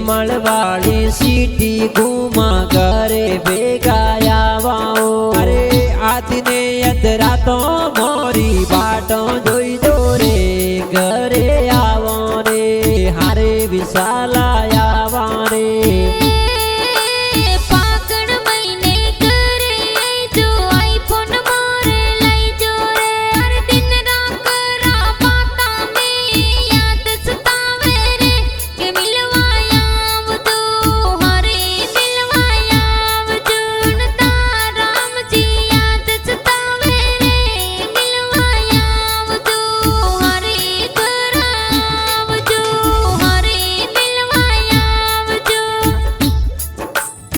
મળવાળી city Ghuma ઘરે ભેગા આવાઓ અરે આજને અધરા તો મોરી બાટો જોઈ દો રે ઘરે આવો રે હારે વિશાલા આવા રે